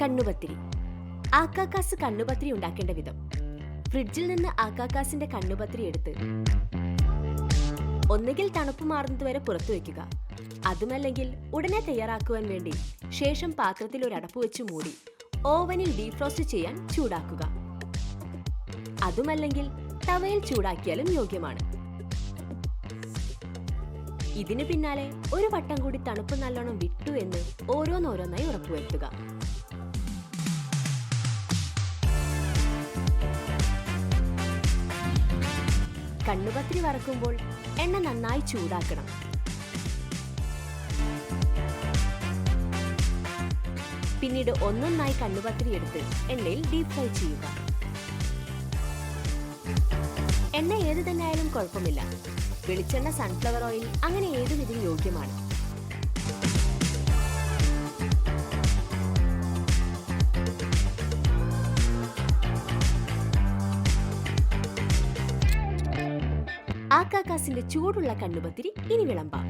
കണ്ണുപത്തിരി. ആക്കാക്കാസ് കണ്ണുപത്തിരി ഉണ്ടാക്കേണ്ട വിധം: ഫ്രിഡ്ജിൽ നിന്ന് ആക്കാക്കാസിന്റെ കണ്ണുപത്തിരി എടുത്ത് ഒന്നുകിൽ തണുപ്പ് മാറുന്നതുവരെ പുറത്തു വയ്ക്കുക. അതുമല്ലെങ്കിൽ ഉടനെ തയ്യാറാക്കുവാൻ വേണ്ടി ശേഷം പാത്രത്തിൽ ഒരു അടപ്പ് വെച്ച് മൂടി ഓവനിൽ ഡീഫ്രോസ്റ്റ് ചെയ്യാൻ ചൂടാക്കുക. അതുമല്ലെങ്കിൽ തവയിൽ ചൂടാക്കിയാലും യോഗ്യമാണ്. ഇതിനു പിന്നാലെ ഒരു വട്ടം കൂടി തണുപ്പ് നല്ലോണം വിട്ടു എന്ന് ഓരോന്നോരോന്നായി ഉറപ്പുവരുത്തുക. കണ്ണുപത്തിരി വറക്കുമ്പോൾ എണ്ണ നന്നായി ചൂടാക്കണം. പിന്നീട് ഒന്നൊന്നായി കണ്ണുപത്തിരി എടുത്ത് എണ്ണയിൽ ഡീപ് ഫ്രൈ ചെയ്യുക. എണ്ണ ഏത് തന്നെ ആയാലും കുഴപ്പമില്ല. വെളിച്ചെണ്ണ, സൺഫ്ലവർ ഓയിൽ, അങ്ങനെ ഏതും ഇതിന് യോഗ്യമാണ്. ആക്കാക്കാസിന്റെ ചൂടുള്ള കണ്ണുപത്തിരി ഇനി വിളമ്പാം.